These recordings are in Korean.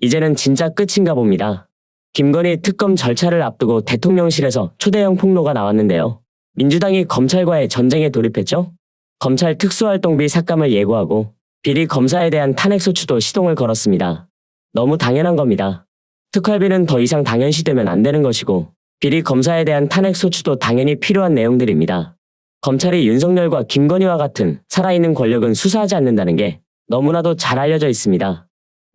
이제는 진짜 끝인가 봅니다. 김건희 특검 절차를 앞두고 대통령실에서 초대형 폭로가 나왔는데요. 민주당이 검찰과의 전쟁에 돌입했죠? 검찰 특수활동비 삭감을 예고하고 비리 검사에 대한 탄핵소추도 시동을 걸었습니다. 너무 당연한 겁니다. 특활비는 더 이상 당연시되면 안 되는 것이고 비리 검사에 대한 탄핵소추도 당연히 필요한 내용들입니다. 검찰이 윤석열과 김건희와 같은 살아있는 권력은 수사하지 않는다는 게 너무나도 잘 알려져 있습니다.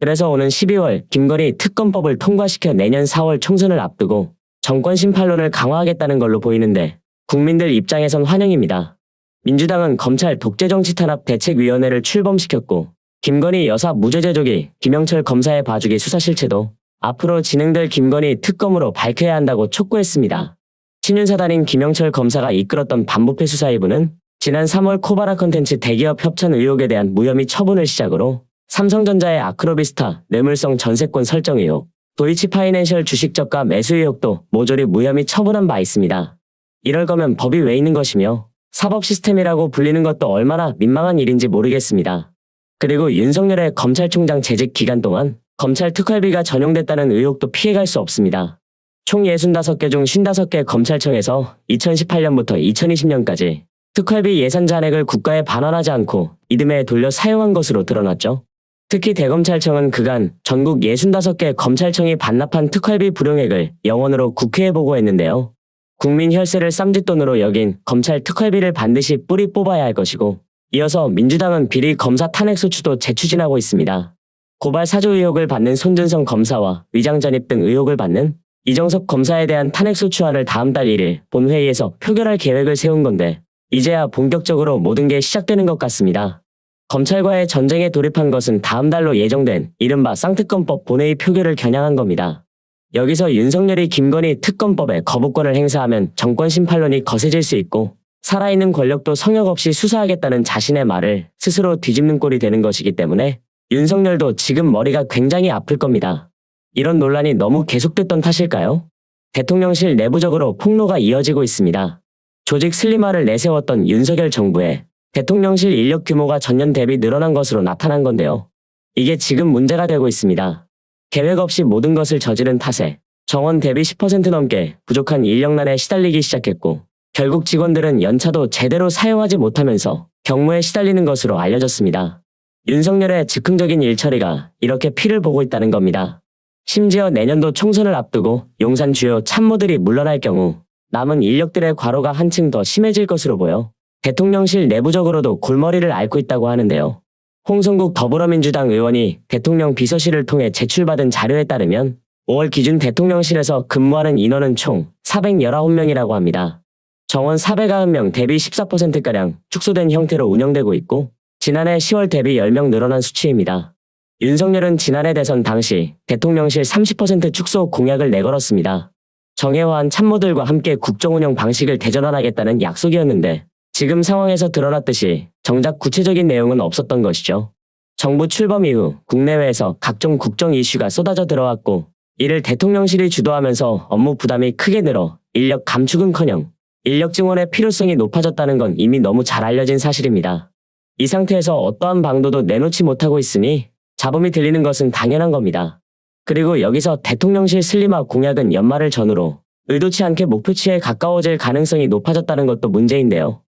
그래서 오는 12월 김건희 특검법을 통과시켜 내년 4월 총선을 앞두고 정권 심판론을 강화하겠다는 걸로 보이는데 국민들 입장에선 환영입니다. 민주당은 검찰 독재정치 탄압 대책위원회를 출범시켰고 김건희 여사 무죄 제조기 김영철 검사의 봐주기 수사 실체도 앞으로 진행될 김건희 특검으로 밝혀야 한다고 촉구했습니다. 친윤사단인 김영철 검사가 이끌었던 반부패 수사위부는 지난 3월 코바나 컨텐츠 대기업 협찬 의혹에 대한 무혐의 처분을 시작으로 삼성전자의 아크로비스타 뇌물성 전세권 설정 의혹, 도이치파이낸셜 주식 저가 매수 의혹도 모조리 무혐의 처분한 바 있습니다. 이럴 거면 법이 왜 있는 것이며 사법 시스템이라고 불리는 것도 얼마나 민망한 일인지 모르겠습니다. 그리고 윤석열의 검찰총장 재직 기간 동안 검찰 특활비가 전용됐다는 의혹도 피해갈 수 없습니다. 총 65개 중 55개 검찰청에서 2018년부터 2020년까지 특활비 예산 잔액을 국가에 반환하지 않고 이듬해 돌려 사용한 것으로 드러났죠. 특히 대검찰청은 그간 전국 65개 검찰청이 반납한 특활비 불용액을 영원으로 국회에 보고했는데요. 국민 혈세를 쌈짓돈으로 여긴 검찰 특활비를 반드시 뿌리 뽑아야 할 것이고 이어서 민주당은 비리 검사 탄핵소추도 재추진하고 있습니다. 고발 사주 의혹을 받는 손준성 검사와 위장 전입 등 의혹을 받는 이정섭 검사에 대한 탄핵소추안을 다음 달 1일 본회의에서 표결할 계획을 세운 건데 이제야 본격적으로 모든 게 시작되는 것 같습니다. 검찰과의 전쟁에 돌입한 것은 다음 달로 예정된 이른바 쌍특검법 본회의 표결을 겨냥한 겁니다. 여기서 윤석열이 김건희 특검법에 거부권을 행사하면 정권 심판론이 거세질 수 있고 살아있는 권력도 성역 없이 수사하겠다는 자신의 말을 스스로 뒤집는 꼴이 되는 것이기 때문에 윤석열도 지금 머리가 굉장히 아플 겁니다. 이런 논란이 너무 계속됐던 탓일까요? 대통령실 내부적으로 폭로가 이어지고 있습니다. 조직 슬림화를 내세웠던 윤석열 정부에 대통령실 인력 규모가 전년 대비 늘어난 것으로 나타난 건데요. 이게 지금 문제가 되고 있습니다. 계획 없이 모든 것을 저지른 탓에 정원 대비 10% 넘게 부족한 인력난에 시달리기 시작했고 결국 직원들은 연차도 제대로 사용하지 못하면서 경무에 시달리는 것으로 알려졌습니다. 윤석열의 즉흥적인 일처리가 이렇게 피를 보고 있다는 겁니다. 심지어 내년도 총선을 앞두고 용산 주요 참모들이 물러날 경우 남은 인력들의 과로가 한층 더 심해질 것으로 보여 대통령실 내부적으로도 골머리를 앓고 있다고 하는데요. 홍성국 더불어민주당 의원이 대통령 비서실을 통해 제출받은 자료에 따르면 5월 기준 대통령실에서 근무하는 인원은 총 419명이라고 합니다. 정원 490명 대비 14%가량 축소된 형태로 운영되고 있고 지난해 10월 대비 10명 늘어난 수치입니다. 윤석열은 지난해 대선 당시 대통령실 30% 축소 공약을 내걸었습니다. 정해화한 참모들과 함께 국정운영 방식을 대전환하겠다는 약속이었는데 지금 상황에서 드러났듯이 정작 구체적인 내용은 없었던 것이죠. 정부 출범 이후 국내외에서 각종 국정 이슈가 쏟아져 들어왔고 이를 대통령실이 주도하면서 업무 부담이 크게 늘어 인력 감축은커녕 인력 증원의 필요성이 높아졌다는 건 이미 너무 잘 알려진 사실입니다. 이 상태에서 어떠한 방도도 내놓지 못하고 있으니 잡음이 들리는 것은 당연한 겁니다. 그리고 여기서 대통령실 슬림화 공약은 연말을 전후로 의도치 않게 목표치에 가까워질 가능성이 높아졌다는 것도 문제인데요.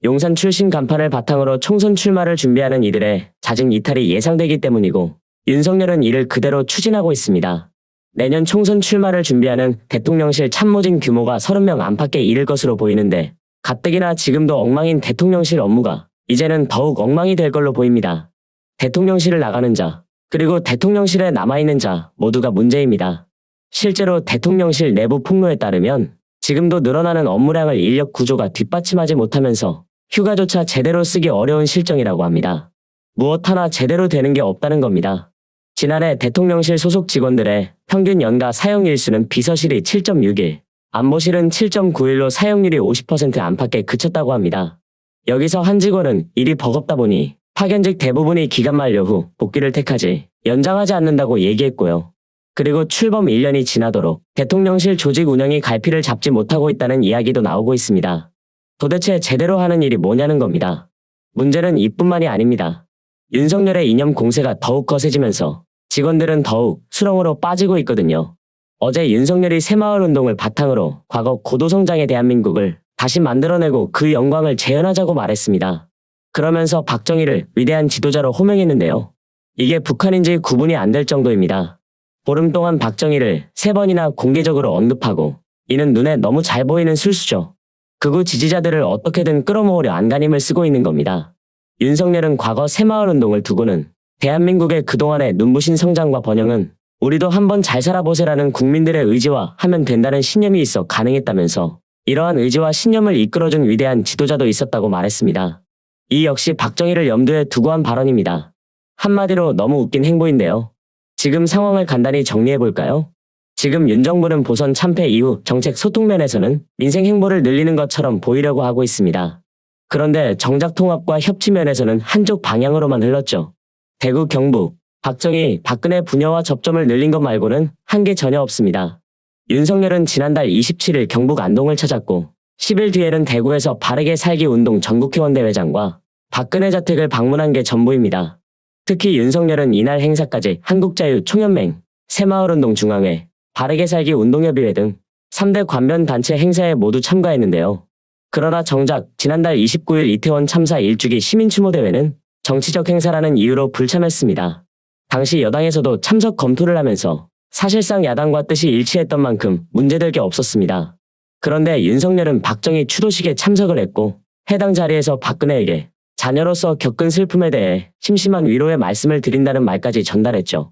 용산 출신 간판을 바탕으로 총선 출마를 준비하는 이들의 잦은 이탈이 예상되기 때문이고 윤석열은 이를 그대로 추진하고 있습니다. 내년 총선 출마를 준비하는 대통령실 참모진 규모가 30명 안팎에 이를 것으로 보이는데 가뜩이나 지금도 엉망인 대통령실 업무가 이제는 더욱 엉망이 될 걸로 보입니다. 대통령실을 나가는 자, 그리고 대통령실에 남아있는 자 모두가 문제입니다. 실제로 대통령실 내부 폭로에 따르면 지금도 늘어나는 업무량을 인력 구조가 뒷받침하지 못하면서 휴가조차 제대로 쓰기 어려운 실정이라고 합니다. 무엇 하나 제대로 되는 게 없다는 겁니다. 지난해 대통령실 소속 직원들의 평균 연가 사용 일수는 비서실이 7.6일, 안보실은 7.9일로 사용률이 50% 안팎에 그쳤다고 합니다. 여기서 한 직원은 일이 버겁다 보니 파견직 대부분이 기간 만료 후 복귀를 택하지 연장하지 않는다고 얘기했고요. 그리고 출범 1년이 지나도록 대통령실 조직 운영이 갈피를 잡지 못하고 있다는 이야기도 나오고 있습니다. 도대체 제대로 하는 일이 뭐냐는 겁니다. 문제는 이뿐만이 아닙니다. 윤석열의 이념 공세가 더욱 거세지면서 직원들은 더욱 수렁으로 빠지고 있거든요. 어제 윤석열이 새마을운동을 바탕으로 과거 고도성장의 대한민국을 다시 만들어내고 그 영광을 재현하자고 말했습니다. 그러면서 박정희를 위대한 지도자로 호명했는데요. 이게 북한인지 구분이 안 될 정도입니다. 보름 동안 박정희를 3번이나 공개적으로 언급하고 이는 눈에 너무 잘 보이는 술수죠. 극우 지지자들을 어떻게든 끌어모으려 안간힘을 쓰고 있는 겁니다. 윤석열은 과거 새마을운동을 두고는 대한민국의 그동안의 눈부신 성장과 번영은 우리도 한번 잘 살아보세라는 국민들의 의지와 하면 된다는 신념이 있어 가능했다면서 이러한 의지와 신념을 이끌어준 위대한 지도자도 있었다고 말했습니다. 이 역시 박정희를 염두에 두고 한 발언입니다. 한마디로 너무 웃긴 행보인데요. 지금 상황을 간단히 정리해볼까요? 지금 윤 정부는 보선 참패 이후 정책 소통 면에서는 민생 행보를 늘리는 것처럼 보이려고 하고 있습니다. 그런데 정작 통합과 협치 면에서는 한쪽 방향으로만 흘렀죠. 대구, 경북, 박정희, 박근혜 부녀와 접점을 늘린 것 말고는 한 게 전혀 없습니다. 윤석열은 지난달 27일 경북 안동을 찾았고 10일 뒤에는 대구에서 바르게 살기 운동 전국회원대회장과 박근혜 자택을 방문한 게 전부입니다. 특히 윤석열은 이날 행사까지 한국자유총연맹, 새마을운동 중앙회, 바르게 살기 운동협의회 등 3대 관변단체 행사에 모두 참가했는데요. 그러나 정작 지난달 29일 이태원 참사 1주기 시민추모대회는 정치적 행사라는 이유로 불참했습니다. 당시 여당에서도 참석 검토를 하면서 사실상 야당과 뜻이 일치했던 만큼 문제될 게 없었습니다. 그런데 윤석열은 박정희 추도식에 참석을 했고 해당 자리에서 박근혜에게 자녀로서 겪은 슬픔에 대해 심심한 위로의 말씀을 드린다는 말까지 전달했죠.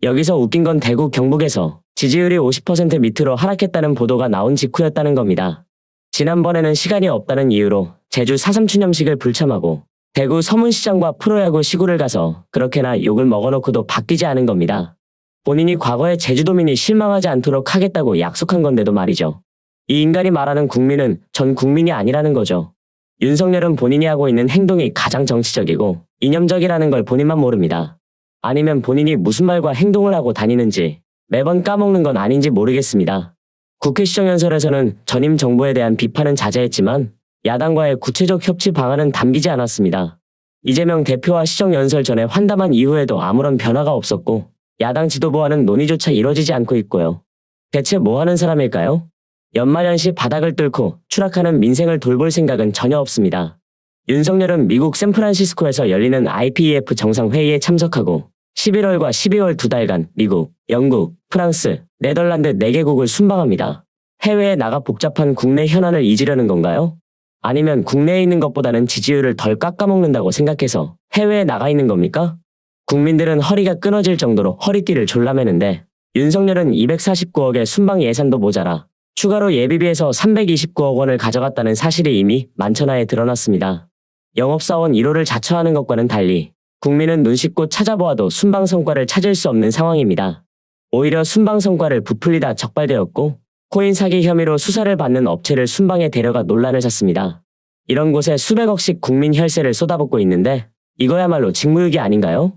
여기서 웃긴 건 대구 경북에서 지지율이 50% 밑으로 하락했다는 보도가 나온 직후였다는 겁니다. 지난번에는 시간이 없다는 이유로 제주 4.3 추념식을 불참하고 대구 서문시장과 프로야구 시구를 가서 그렇게나 욕을 먹어놓고도 바뀌지 않은 겁니다. 본인이 과거에 제주도민이 실망하지 않도록 하겠다고 약속한 건데도 말이죠. 이 인간이 말하는 국민은 전 국민이 아니라는 거죠. 윤석열은 본인이 하고 있는 행동이 가장 정치적이고 이념적이라는 걸 본인만 모릅니다. 아니면 본인이 무슨 말과 행동을 하고 다니는지 매번 까먹는 건 아닌지 모르겠습니다. 국회 시정연설에서는 전임 정부에 대한 비판은 자제했지만 야당과의 구체적 협치 방안은 담기지 않았습니다. 이재명 대표와 시정연설 전에 환담한 이후에도 아무런 변화가 없었고 야당 지도부와는 논의조차 이뤄지지 않고 있고요. 대체 뭐 하는 사람일까요? 연말연시 바닥을 뚫고 추락하는 민생을 돌볼 생각은 전혀 없습니다. 윤석열은 미국 샌프란시스코에서 열리는 IPEF 정상회의에 참석하고 11월과 12월 2달간 미국, 영국, 프랑스, 네덜란드 4개국을 순방합니다. 해외에 나가 복잡한 국내 현안을 잊으려는 건가요? 아니면 국내에 있는 것보다는 지지율을 덜 깎아먹는다고 생각해서 해외에 나가 있는 겁니까? 국민들은 허리가 끊어질 정도로 허리띠를 졸라매는데 윤석열은 249억의 순방 예산도 모자라 추가로 예비비에서 329억 원을 가져갔다는 사실이 이미 만천하에 드러났습니다. 영업사원 1호를 자처하는 것과는 달리 국민은 눈 씻고 찾아보아도 순방 성과를 찾을 수 없는 상황입니다. 오히려 순방 성과를 부풀리다 적발되었고 코인 사기 혐의로 수사를 받는 업체를 순방에 데려가 논란을 샀습니다. 이런 곳에 수백억씩 국민 혈세를 쏟아붓고 있는데 이거야말로 직무유기 아닌가요?